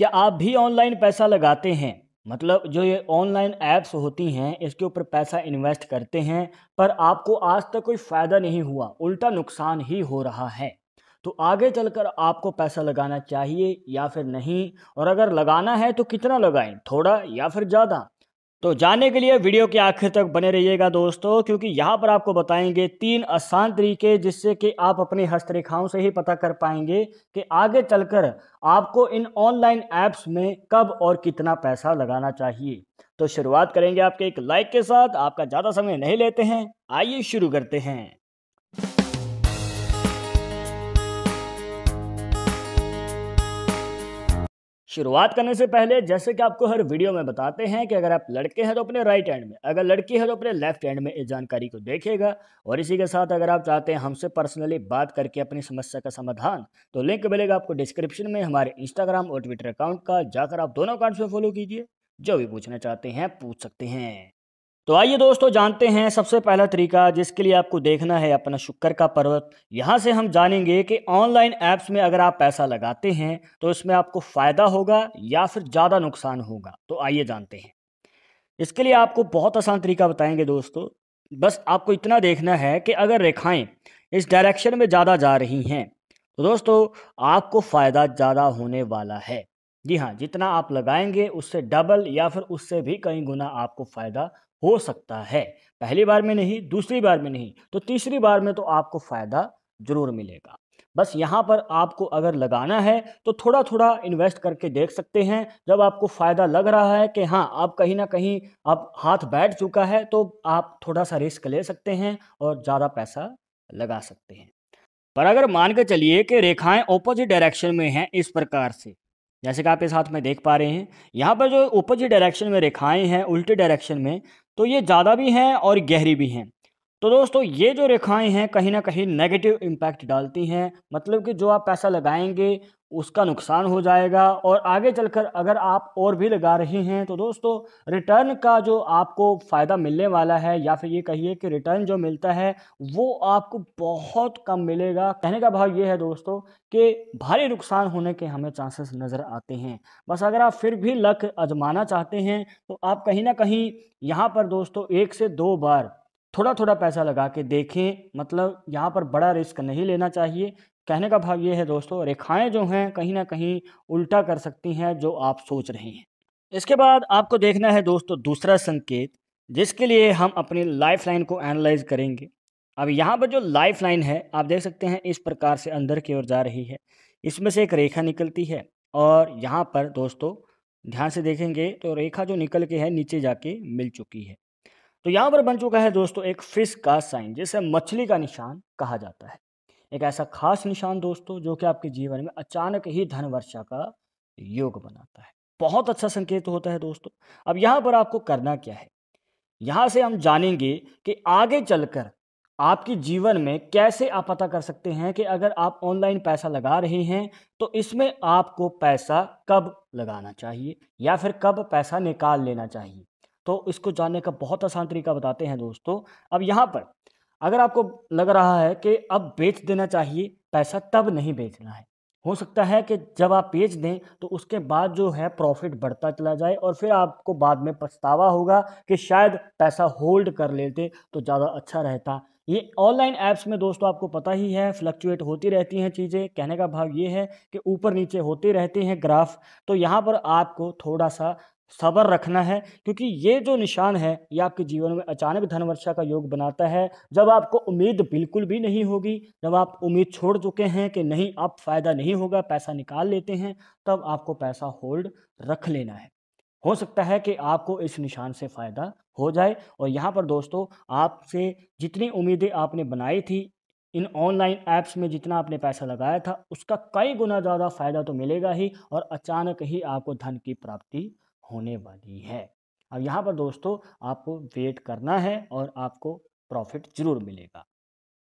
क्या आप भी ऑनलाइन पैसा लगाते हैं? मतलब जो ये ऑनलाइन ऐप्स होती हैं, इसके ऊपर पैसा इन्वेस्ट करते हैं, पर आपको आज तक कोई फ़ायदा नहीं हुआ, उल्टा नुकसान ही हो रहा है। तो आगे चलकर आपको पैसा लगाना चाहिए या फिर नहीं? और अगर लगाना है तो कितना लगाएँ? थोड़ा या फिर ज़्यादा? तो जानने के लिए वीडियो के आखिर तक बने रहिएगा दोस्तों, क्योंकि यहाँ पर आपको बताएंगे 3 आसान तरीके जिससे कि आप अपनी हस्तरेखाओं से ही पता कर पाएंगे कि आगे चलकर आपको इन ऑनलाइन ऐप्स में कब और कितना पैसा लगाना चाहिए। तो शुरुआत करेंगे आपके एक लाइक के साथ। आपका ज़्यादा समय नहीं लेते हैं, आइए शुरू करते हैं। शुरुआत करने से पहले जैसे कि आपको हर वीडियो में बताते हैं कि अगर आप लड़के हैं तो अपने राइट हैंड में, अगर लड़की है तो अपने लेफ्ट हैंड में इस जानकारी को देखिएगा। और इसी के साथ अगर आप चाहते हैं हमसे पर्सनली बात करके अपनी समस्या का समाधान, तो लिंक मिलेगा आपको डिस्क्रिप्शन में हमारे इंस्टाग्राम और ट्विटर अकाउंट का, जाकर आप दोनों अकाउंट्स में फॉलो कीजिए। जो भी पूछना चाहते हैं पूछ सकते हैं। तो आइए दोस्तों जानते हैं सबसे पहला तरीका, जिसके लिए आपको देखना है अपना शुक्र का पर्वत। यहाँ से हम जानेंगे कि ऑनलाइन ऐप्स में अगर आप पैसा लगाते हैं तो इसमें आपको फ़ायदा होगा या फिर ज़्यादा नुकसान होगा। तो आइए जानते हैं। इसके लिए आपको बहुत आसान तरीका बताएंगे दोस्तों। बस आपको इतना देखना है कि अगर रेखाएं इस डायरेक्शन में ज़्यादा जा रही हैं तो दोस्तों आपको फ़ायदा ज़्यादा होने वाला है। जी हाँ, जितना आप लगाएंगे उससे डबल या फिर उससे भी कई गुना आपको फ़ायदा हो सकता है। पहली बार में नहीं, दूसरी बार में नहीं, तो तीसरी बार में तो आपको फ़ायदा ज़रूर मिलेगा। बस यहाँ पर आपको अगर लगाना है तो थोड़ा थोड़ा इन्वेस्ट करके देख सकते हैं। जब आपको फ़ायदा लग रहा है कि हाँ, आप कहीं ना कहीं अब हाथ बैठ चुका है, तो आप थोड़ा सा रिस्क ले सकते हैं और ज़्यादा पैसा लगा सकते हैं। पर अगर मान के चलिए कि रेखाएं ऑपोजिट डायरेक्शन में हैं इस प्रकार से, जैसे कि आप इस हाथ में देख पा रहे हैं, यहाँ पर जो ऑपोजिट डायरेक्शन में रेखाएं हैं उल्टे डायरेक्शन में, तो ये ज़्यादा भी हैं और गहरी भी हैं। तो दोस्तों ये जो रेखाएं हैं कहीं ना कहीं नेगेटिव इम्पैक्ट डालती हैं। मतलब कि जो आप पैसा लगाएंगे उसका नुकसान हो जाएगा, और आगे चलकर अगर आप और भी लगा रहे हैं तो दोस्तों रिटर्न का जो आपको फ़ायदा मिलने वाला है, या फिर ये कहिए कि रिटर्न जो मिलता है वो आपको बहुत कम मिलेगा। कहने का भाव ये है दोस्तों कि भारी नुकसान होने के हमें चांसेस नज़र आते हैं। बस अगर आप फिर भी लक आजमाना चाहते हैं तो आप कहीं ना कहीं यहाँ पर दोस्तों 1 से 2 बार थोड़ा थोड़ा पैसा लगा के देखें। मतलब यहाँ पर बड़ा रिस्क नहीं लेना चाहिए। कहने का भाव ये है दोस्तों, रेखाएं जो हैं कहीं ना कहीं उल्टा कर सकती हैं जो आप सोच रहे हैं। इसके बाद आपको देखना है दोस्तों दूसरा संकेत, जिसके लिए हम अपनी लाइफ लाइन को एनालाइज करेंगे। अब यहाँ पर जो लाइफ लाइन है आप देख सकते हैं इस प्रकार से अंदर की ओर जा रही है। इसमें से एक रेखा निकलती है, और यहाँ पर दोस्तों ध्यान से देखेंगे तो रेखा जो निकल के है नीचे जाके मिल चुकी है। तो यहाँ पर बन चुका है दोस्तों एक फिश का साइन, जिसे मछली का निशान कहा जाता है। एक ऐसा खास निशान दोस्तों जो कि आपके जीवन में अचानक ही धन वर्षा का योग बनाता है। बहुत अच्छा संकेत होता है दोस्तों। अब यहाँ पर आपको करना क्या है, यहाँ से हम जानेंगे कि आगे चलकर आपके जीवन में कैसे आप पता कर सकते हैं कि अगर आप ऑनलाइन पैसा लगा रहे हैं तो इसमें आपको पैसा कब लगाना चाहिए या फिर कब पैसा निकाल लेना चाहिए। तो इसको जानने का बहुत आसान तरीका बताते हैं दोस्तों। अब यहाँ पर अगर आपको लग रहा है कि अब बेच देना चाहिए पैसा, तब नहीं बेचना है। हो सकता है कि जब आप बेच दें तो उसके बाद जो है प्रॉफिट बढ़ता चला जाए, और फिर आपको बाद में पछतावा होगा कि शायद पैसा होल्ड कर लेते तो ज़्यादा अच्छा रहता। ये ऑनलाइन ऐप्स में दोस्तों आपको पता ही है फ्लक्चुएट होती रहती हैं चीज़ें। कहने का भाव ये है कि ऊपर नीचे होते रहते हैं ग्राफ। तो यहाँ पर आपको थोड़ा सा सब्र रखना है, क्योंकि ये जो निशान है ये आपके जीवन में अचानक धन वर्षा का योग बनाता है। जब आपको उम्मीद बिल्कुल भी नहीं होगी, जब आप उम्मीद छोड़ चुके हैं कि नहीं अब फ़ायदा नहीं होगा, पैसा निकाल लेते हैं, तब आपको पैसा होल्ड रख लेना है। हो सकता है कि आपको इस निशान से फ़ायदा हो जाए। और यहाँ पर दोस्तों आपसे जितनी उम्मीदें आपने बनाई थी इन ऑनलाइन ऐप्स में, जितना आपने पैसा लगाया था उसका कई गुना ज़्यादा फ़ायदा तो मिलेगा ही, और अचानक ही आपको धन की प्राप्ति होने वाली है। अब यहाँ पर दोस्तों आपको वेट करना है और आपको प्रॉफिट ज़रूर मिलेगा।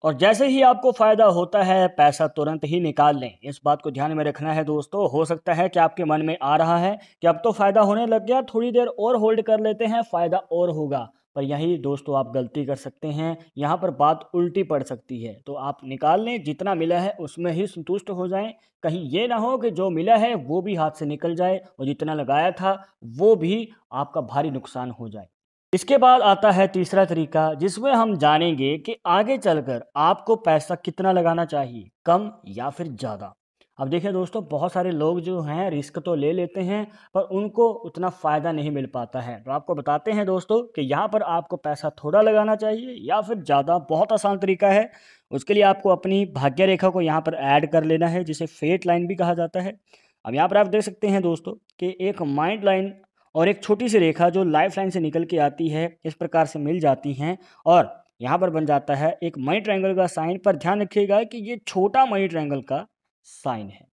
और जैसे ही आपको फ़ायदा होता है पैसा तुरंत ही निकाल लें। इस बात को ध्यान में रखना है दोस्तों। हो सकता है कि आपके मन में आ रहा है कि अब तो फ़ायदा होने लग गया, थोड़ी देर और होल्ड कर लेते हैं, फ़ायदा और होगा। पर यही दोस्तों आप गलती कर सकते हैं, यहाँ पर बात उल्टी पड़ सकती है। तो आप निकाल लें, जितना मिला है उसमें ही संतुष्ट हो जाएँ। कहीं ये ना हो कि जो मिला है वो भी हाथ से निकल जाए और जितना लगाया था वो भी आपका भारी नुकसान हो जाए। इसके बाद आता है तीसरा तरीका, जिसमें हम जानेंगे कि आगे चलकर आपको पैसा कितना लगाना चाहिए, कम या फिर ज़्यादा। अब देखिए दोस्तों, बहुत सारे लोग जो हैं रिस्क तो ले लेते हैं, पर उनको उतना फ़ायदा नहीं मिल पाता है। तो आपको बताते हैं दोस्तों कि यहाँ पर आपको पैसा थोड़ा लगाना चाहिए या फिर ज़्यादा। बहुत आसान तरीका है। उसके लिए आपको अपनी भाग्य रेखा को यहाँ पर ऐड कर लेना है, जिसे फेट लाइन भी कहा जाता है। अब यहाँ पर आप देख सकते हैं दोस्तों कि एक माइंड लाइन और एक छोटी सी रेखा जो लाइफ लाइन से निकल के आती है, इस प्रकार से मिल जाती हैं और यहाँ पर बन जाता है एक मनी ट्रायंगल का साइन। पर ध्यान रखिएगा कि ये छोटा मनी ट्रायंगल का साइन है।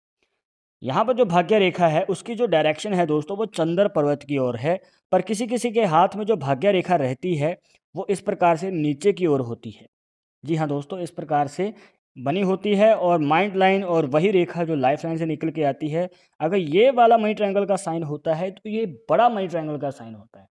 यहाँ पर जो भाग्य रेखा है उसकी जो डायरेक्शन है दोस्तों, वो चंद्र पर्वत की ओर है। पर किसी किसी के हाथ में जो भाग्य रेखा रहती है वो इस प्रकार से नीचे की ओर होती है। जी हाँ दोस्तों, इस प्रकार से बनी होती है और माइंड लाइन और वही रेखा जो लाइफ लाइन से निकल के आती है, अगर ये वाला मनी ट्रायंगल का साइन होता है तो ये बड़ा मनी ट्रायंगल का साइन होता है।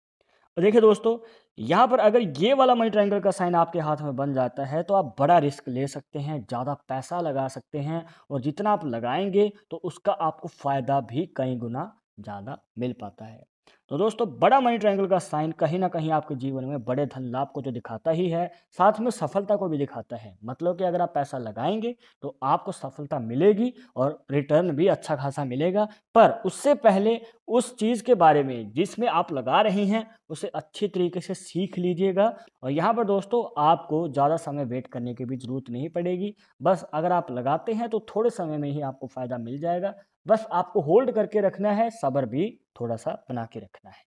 और देखिए दोस्तों, यहाँ पर अगर ये वाला मनी ट्रायंगल का साइन आपके हाथ में बन जाता है तो आप बड़ा रिस्क ले सकते हैं, ज़्यादा पैसा लगा सकते हैं और जितना आप लगाएंगे तो उसका आपको फ़ायदा भी कई गुना ज़्यादा मिल पाता है। तो दोस्तों, बड़ा मनी ट्रायंगल का साइन कहीं ना कहीं आपके जीवन में बड़े धन लाभ को तो दिखाता ही है, साथ में सफलता को भी दिखाता है। मतलब कि अगर आप पैसा लगाएंगे तो आपको सफलता मिलेगी और रिटर्न भी अच्छा खासा मिलेगा। पर उससे पहले उस चीज़ के बारे में जिसमें आप लगा रहे हैं उसे अच्छी तरीके से सीख लीजिएगा। और यहाँ पर दोस्तों आपको ज़्यादा समय वेट करने की भी ज़रूरत नहीं पड़ेगी। बस अगर आप लगाते हैं तो थोड़े समय में ही आपको फ़ायदा मिल जाएगा। बस आपको होल्ड करके रखना है, सब्र भी थोड़ा सा बना के रखना है।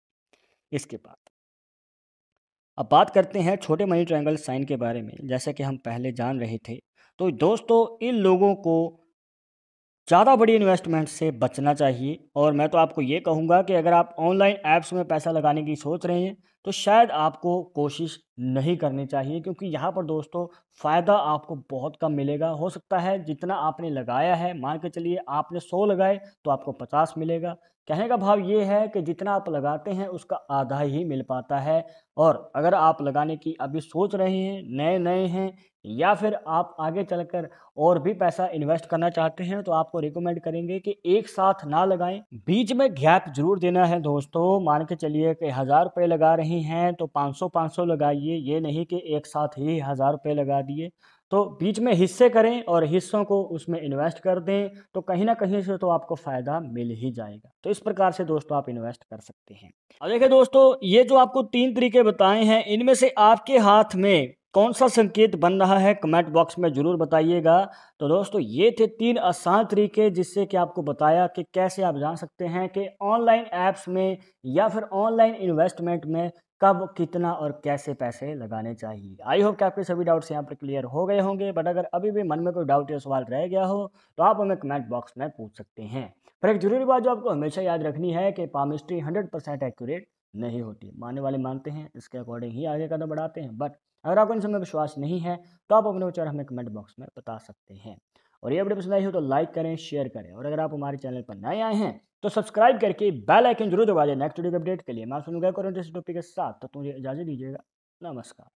इसके बाद अब बात करते हैं छोटे मनी ट्रायंगल साइन के बारे में। जैसे कि हम पहले जान रहे थे, तो दोस्तों इन लोगों को ज़्यादा बड़ी इन्वेस्टमेंट से बचना चाहिए। और मैं तो आपको ये कहूँगा कि अगर आप ऑनलाइन ऐप्स में पैसा लगाने की सोच रहे हैं तो शायद आपको कोशिश नहीं करनी चाहिए, क्योंकि यहाँ पर दोस्तों फ़ायदा आपको बहुत कम मिलेगा। हो सकता है जितना आपने लगाया है, मान के चलिए आपने 100 लगाए तो आपको 50 मिलेगा। कहने का भाव ये है कि जितना आप लगाते हैं उसका आधा ही मिल पाता है। और अगर आप लगाने की अभी सोच रहे हैं, नए नए हैं, या फिर आप आगे चलकर और भी पैसा इन्वेस्ट करना चाहते हैं, तो आपको रिकमेंड करेंगे कि एक साथ ना लगाएं, बीच में गैप जरूर देना है दोस्तों। मान के चलिए कि 1000 रुपये लगा रही हैं तो 500 लगाइए, ये नहीं कि एक साथ ही 1000 रुपये लगा दिए। तो बीच में हिस्से करें और हिस्सों को उसमें इन्वेस्ट कर दें, तो कहीं ना कहीं से तो आपको फ़ायदा मिल ही जाएगा। तो इस प्रकार से दोस्तों आप इन्वेस्ट कर सकते हैं। अब देखिए दोस्तों, ये जो आपको 3 तरीके बताए हैं, इनमें से आपके हाथ में कौन सा संकेत बन रहा है कमेंट बॉक्स में ज़रूर बताइएगा। तो दोस्तों, ये थे 3 आसान तरीके जिससे कि आपको बताया कि कैसे आप जान सकते हैं कि ऑनलाइन ऐप्स में या फिर ऑनलाइन इन्वेस्टमेंट में कब कितना और कैसे पैसे लगाने चाहिए। आई होप कि आपके सभी डाउट्स यहाँ पर क्लियर हो गए होंगे। बट अगर अभी भी मन में कोई डाउट या सवाल रह गया हो तो आप हमें कमेंट बॉक्स में पूछ सकते हैं। पर एक ज़रूरी बात जो आपको हमेशा याद रखनी है कि पामिस्ट्री 100% एक्यूरेट नहीं होती। मानने वाले मानते हैं, इसके अकॉर्डिंग ही आगे कदम बढ़ाते हैं। बट अगर आपको इन सब में विश्वास नहीं है तो आप अपने विचार हमें कमेंट बॉक्स में बता सकते हैं। और ये वीडियो पसंद आई हो तो लाइक करें, शेयर करें, और अगर आप हमारे चैनल पर नए आए हैं तो सब्सक्राइब करके बेल आइकन जरूर दबा दें नेक्स्ट वीडियो के अपडेट के लिए। मैं सुनूंगा टॉपिक के साथ, तो मुझे इजाज़त दीजिएगा। नमस्कार।